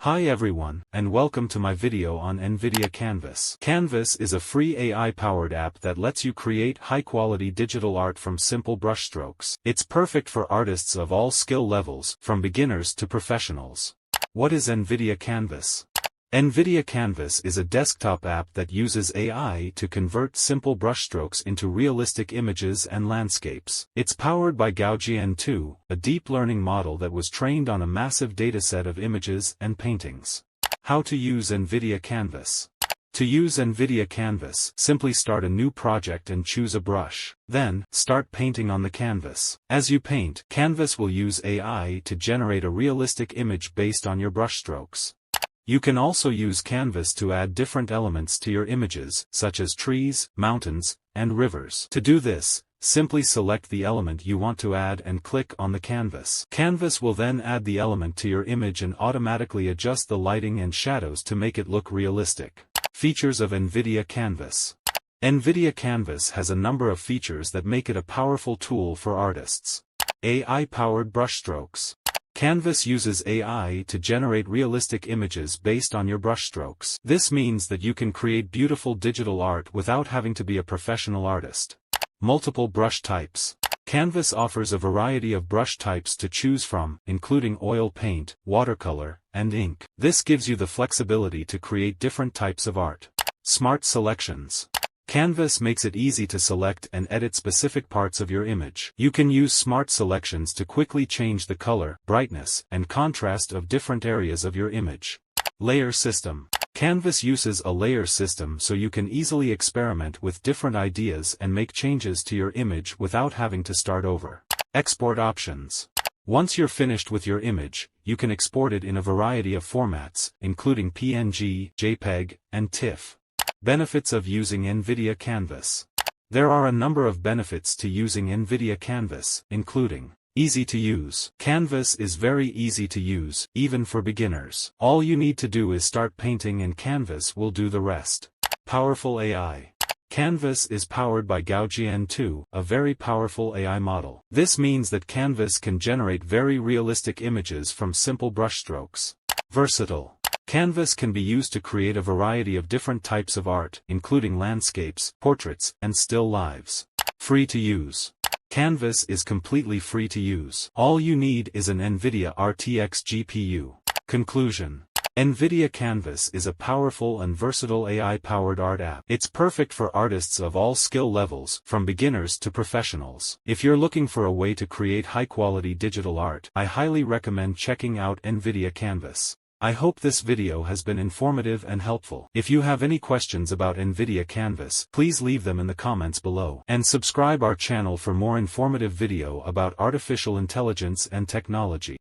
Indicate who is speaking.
Speaker 1: Hi everyone, and welcome to my video on NVIDIA Canvas. Canvas is a free AI-powered app that lets you create high-quality digital art from simple brushstrokes. It's perfect for artists of all skill levels, from beginners to professionals. What is NVIDIA Canvas? NVIDIA Canvas is a desktop app that uses AI to convert simple brushstrokes into realistic images and landscapes. It's powered by Gaussian 2, a deep learning model that was trained on a massive dataset of images and paintings. How to use NVIDIA Canvas? To use NVIDIA Canvas, simply start a new project and choose a brush. Then, start painting on the canvas. As you paint, Canvas will use AI to generate a realistic image based on your brushstrokes. You can also use Canvas to add different elements to your images, such as trees, mountains, and rivers. To do this, simply select the element you want to add and click on the canvas. Canvas will then add the element to your image and automatically adjust the lighting and shadows to make it look realistic. Features of NVIDIA Canvas. NVIDIA Canvas has a number of features that make it a powerful tool for artists. AI-powered brushstrokes. Canvas uses AI to generate realistic images based on your brushstrokes. This means that you can create beautiful digital art without having to be a professional artist. Multiple brush types. Canvas offers a variety of brush types to choose from, including oil paint, watercolor, and ink. This gives you the flexibility to create different types of art. Smart selections. Canvas makes it easy to select and edit specific parts of your image. You can use smart selections to quickly change the color, brightness, and contrast of different areas of your image. Layer system. Canvas uses a layer system so you can easily experiment with different ideas and make changes to your image without having to start over. Export options. Once you're finished with your image, you can export it in a variety of formats, including PNG, JPEG, and TIFF. Benefits of using NVIDIA Canvas. There are a number of benefits to using NVIDIA Canvas, including easy to use. Canvas is very easy to use, even for beginners. All you need to do is start painting and Canvas will do the rest. Powerful AI. Canvas is powered by Gaussian 2, a very powerful AI model. This means that Canvas can generate very realistic images from simple brushstrokes. Versatile. Canvas can be used to create a variety of different types of art, including landscapes, portraits, and still lifes. Free to use. Canvas is completely free to use. All you need is an NVIDIA RTX GPU. Conclusion. NVIDIA Canvas is a powerful and versatile AI-powered art app. It's perfect for artists of all skill levels, from beginners to professionals. If you're looking for a way to create high-quality digital art, I highly recommend checking out NVIDIA Canvas. I hope this video has been informative and helpful. If you have any questions about NVIDIA Canvas, please leave them in the comments below. And subscribe our channel for more informative video about artificial intelligence and technology.